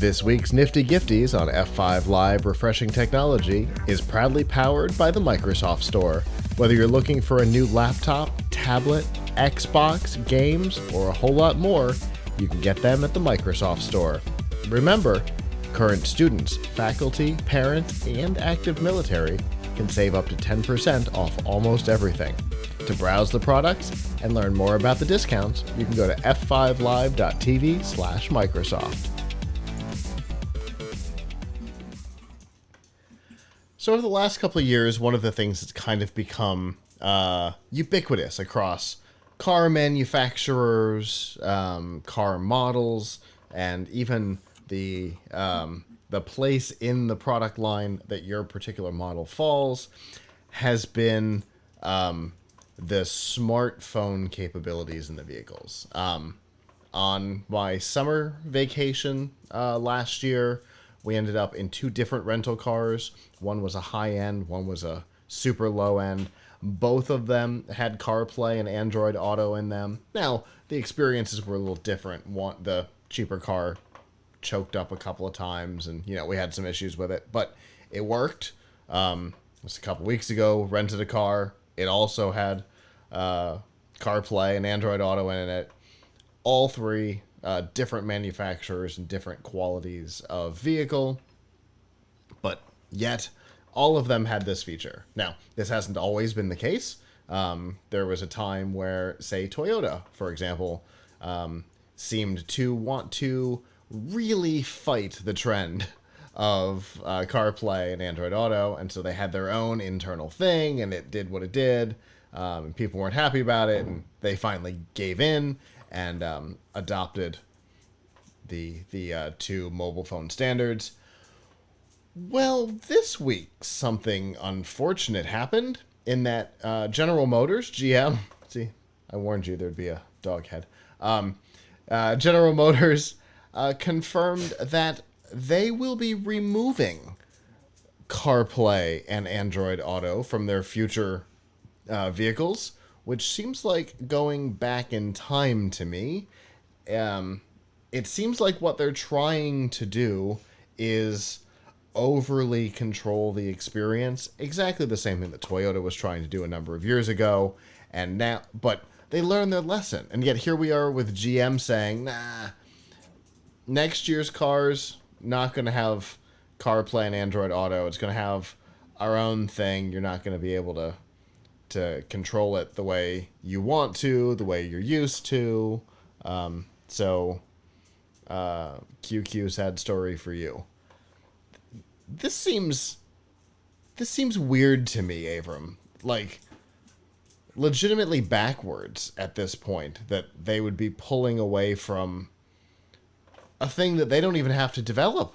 This week's Nifty Gifties on F5 Live Refreshing Technology is proudly powered by the Microsoft Store. Whether you're looking for a new laptop, tablet, Xbox, games, or a whole lot more, you can get them at the Microsoft Store. Remember, current students, faculty, parents, and active military can save up to 10% off almost everything. To browse the products and learn more about the discounts, you can go to f5live.tv/Microsoft. So over the last couple of years, one of the things that's kind of become ubiquitous across car manufacturers, car models, and even the place in the product line that your particular model falls has been the smartphone capabilities in the vehicles. On my summer vacation last year, we ended up in two different rental cars. One was a high-end, one was a super low-end. Both of them had CarPlay and Android Auto in them. Now, the experiences were a little different. The cheaper car choked up a couple of times, and we had some issues with it, but it worked. Just a couple weeks ago, rented a car. It also had CarPlay and Android Auto in it. All three different manufacturers and different qualities of vehicle, but yet all of them had this feature. Now, this hasn't always been the case. There was a time where, say, Toyota, for example, seemed to want to really fight the trend of CarPlay and Android Auto, and so they had their own internal thing, and it did what it did, and people weren't happy about it, and they finally gave in and adopted the two mobile phone standards. Well, this week, something unfortunate happened in that General Motors, GM, see, I warned you there'd be a dog head. General Motors confirmed that they will be removing CarPlay and Android Auto from their future vehicles, which seems like going back in time to me. It seems like what they're trying to do is overly control the experience, exactly the same thing that Toyota was trying to do a number of years ago, and now, but they learned their lesson, and yet here we are with GM saying, nah, next year's cars not going to have CarPlay and Android Auto. It's going to have our own thing. You're not going to be able to control it the way you want to, the way you're used to. So QQ, sad story for you. This seems weird to me, Avram. Like, legitimately backwards at this point, that they would be pulling away from a thing that they don't even have to develop.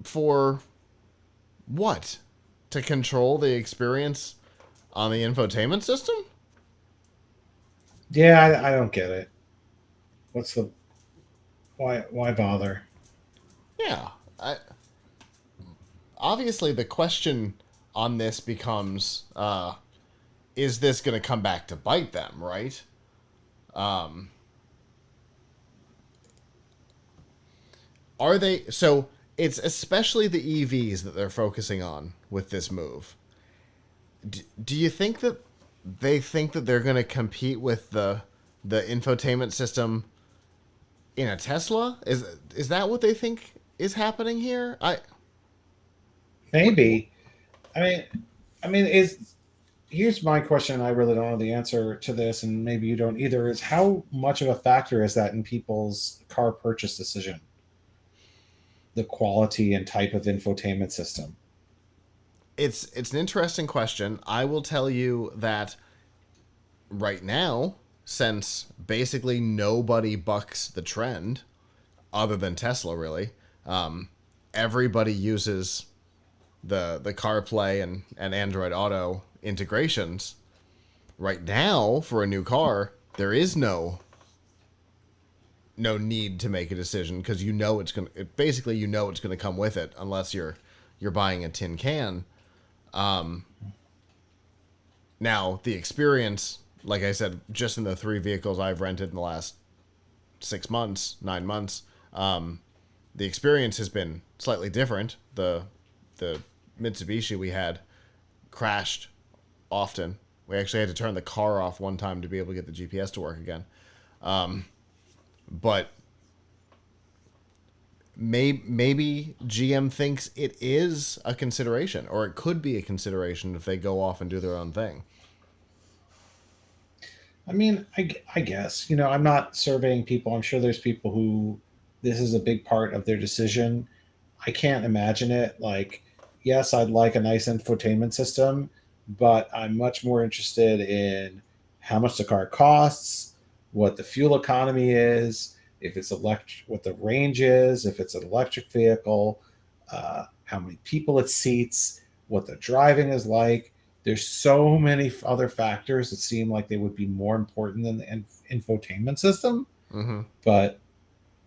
For what? To control the experience on the infotainment system? Yeah, I don't get it. Why bother? Yeah. Obviously, the question on this becomes, is this going to come back to bite them, right? Are they... So, it's especially the EVs that they're focusing on with this move. Do you think that they think that they're going to compete with the infotainment system in a Tesla? Is that what they think is happening here? Maybe. I mean, here's my question. I really don't know the answer to this, and maybe you don't either. Is how much of a factor is that in people's car purchase decision? The quality and type of infotainment system. It's an interesting question. I will tell you that right now, since basically nobody bucks the trend, other than Tesla, really, everybody uses the CarPlay and Android Auto integrations. Right now, for a new car, there is no need to make a decision, because it's going to come with it, unless you're buying a tin can. Now the experience, like I said, just in the three vehicles I've rented in the last 6 months, 9 months, the experience has been slightly different. The Mitsubishi we had crashed often. We actually had to turn the car off one time to be able to get the GPS to work again. But maybe GM thinks it is a consideration, or it could be a consideration if they go off and do their own thing. I mean, I guess, I'm not surveying people. I'm sure there's people who this is a big part of their decision. I can't imagine it. Like, yes, I'd like a nice infotainment system, but I'm much more interested in how much the car costs, what the fuel economy is, if it's electric, what the range is, if it's an electric vehicle, how many people it seats, what the driving is like. There's so many other factors that seem like they would be more important than the infotainment system. Mm-hmm. But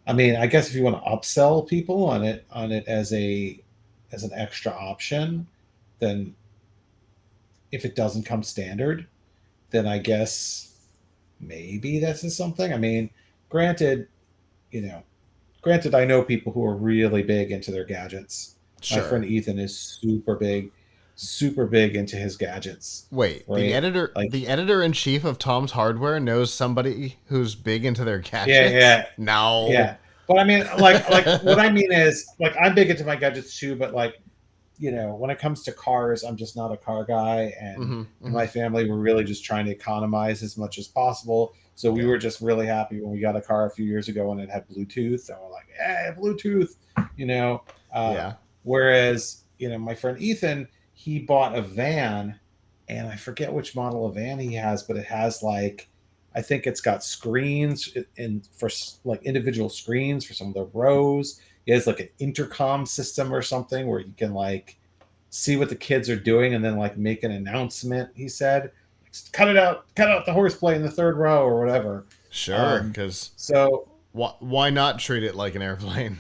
I mean, I guess if you want to upsell people on it as an extra option, then if it doesn't come standard, then I guess maybe this is something. I mean, granted, you know, granted, I know people who are really big into their gadgets. My Sure. friend Ethan is super big into his gadgets. Wait, Right? Like, the editor in chief of Tom's Hardware knows somebody who's big into their yeah, gadgets? yeah, No. yeah. But I mean, like what I mean is, like, I'm big into my gadgets too, but like, when it comes to cars, I'm just not a car guy, and Mm-hmm, in mm-hmm. my family, we're really just trying to economize as much as possible. So we Yeah. were just really happy when we got a car a few years ago and it had Bluetooth, and we're like, "Hey, Bluetooth!" You know. Yeah. Whereas, my friend Ethan, he bought a van, and I forget which model of van he has, but it has like, I think it's got screens for like individual screens for some of the rows. He has like an intercom system or something where you can like see what the kids are doing and then like make an announcement. He said, cut out the horseplay in the third row or whatever. Sure, because So why not treat it like an airplane?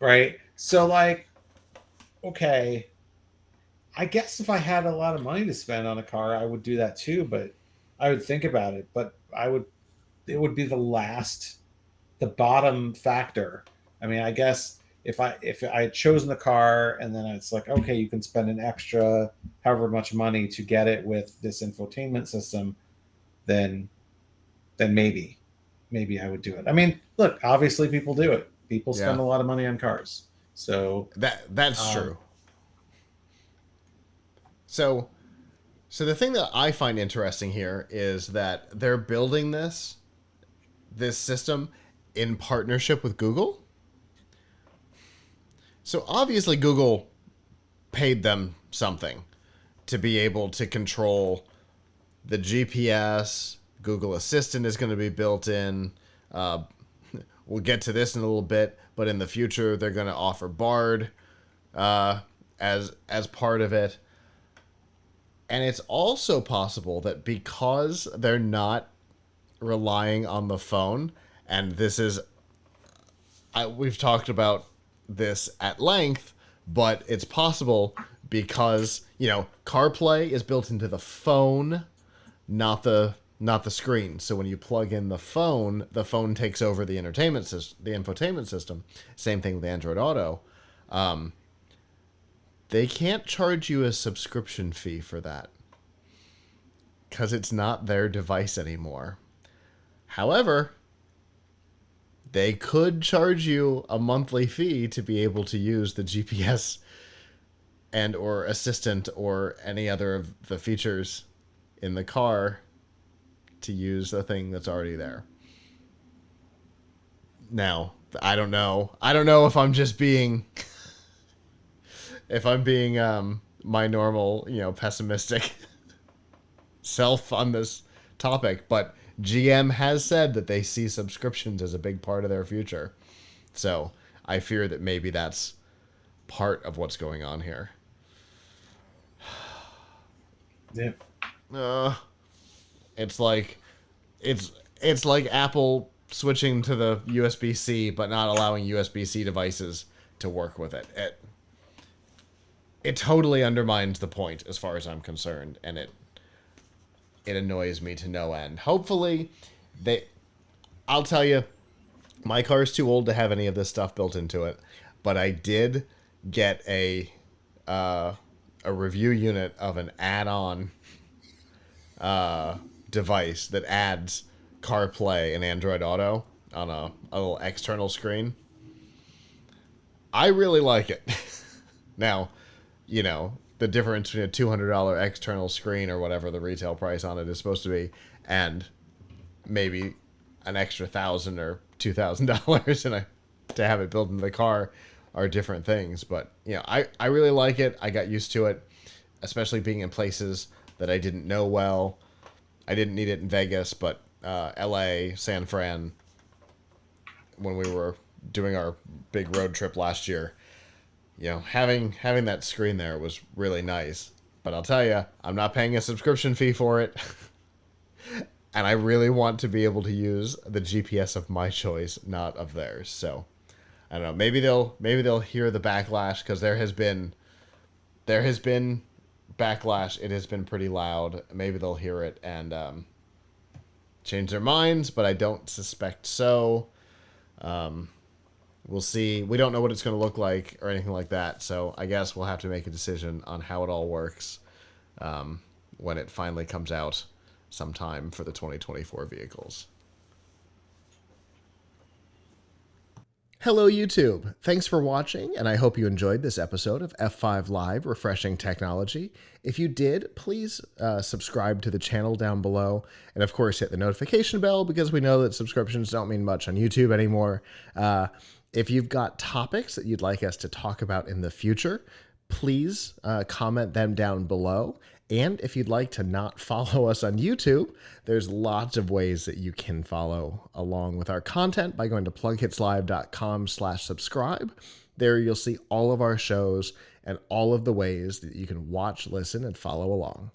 right, so like, okay, I guess if I had a lot of money to spend on a car, I would do that too. But I would think about it. But it would be the bottom factor. I mean, I guess if I had chosen the car and then it's like, okay, you can spend an extra however much money to get it with this infotainment system, then maybe I would do it. I mean, look, obviously people do it. People spend Yeah. a lot of money on cars. So That's um, true. So the thing that I find interesting here is that they're building this system in partnership with Google. So obviously Google paid them something to be able to control the GPS. Google Assistant is going to be built in. Uh, we'll get to this in a little bit, but in the future they're going to offer Bard as part of it. And it's also possible that because they're not relying on the phone, and we've talked about this at length, but it's possible because CarPlay is built into the phone, not the screen. So when you plug in the phone takes over the infotainment system. Same thing with Android Auto. They can't charge you a subscription fee for that because it's not their device anymore. However, they could charge you a monthly fee to be able to use the GPS and or assistant or any other of the features in the car to use the thing that's already there. Now, I don't know. I don't know if I'm just being my normal, pessimistic self on this topic, but GM has said that they see subscriptions as a big part of their future. So I fear that maybe that's part of what's going on here. yeah. It's like it's like Apple switching to the USB-C but not allowing USB-C devices to work with it. It totally undermines the point as far as I'm concerned, and it annoys me to no end. Hopefully, I'll tell you, my car is too old to have any of this stuff built into it, but I did get a review unit of an add-on device that adds CarPlay and Android Auto on a little external screen. I really like it. Now, you know, the difference between a $200 external screen or whatever the retail price on it is supposed to be, and maybe an extra $1,000 or $2,000 to have it built into the car are different things. But you know, I really like it. I got used to it, especially being in places that I didn't know well. I didn't need it in Vegas, but LA, San Fran, when we were doing our big road trip last year, you know, having that screen there was really nice. But I'll tell you, I'm not paying a subscription fee for it. And I really want to be able to use the GPS of my choice, not of theirs. So I don't know. Maybe they'll hear the backlash, because there has been backlash. It has been pretty loud. Maybe they'll hear it and change their minds, but I don't suspect so. We'll see. We don't know what it's going to look like or anything like that. So I guess we'll have to make a decision on how it all works when it finally comes out sometime for the 2024 vehicles. Hello, YouTube. Thanks for watching, and I hope you enjoyed this episode of F5 Live Refreshing Technology. If you did, please subscribe to the channel down below, and of course hit the notification bell, because we know that subscriptions don't mean much on YouTube anymore. If you've got topics that you'd like us to talk about in the future, please comment them down below. And if you'd like to not follow us on YouTube, there's lots of ways that you can follow along with our content by going to plughitslive.com/subscribe. There you'll see all of our shows and all of the ways that you can watch, listen, and follow along.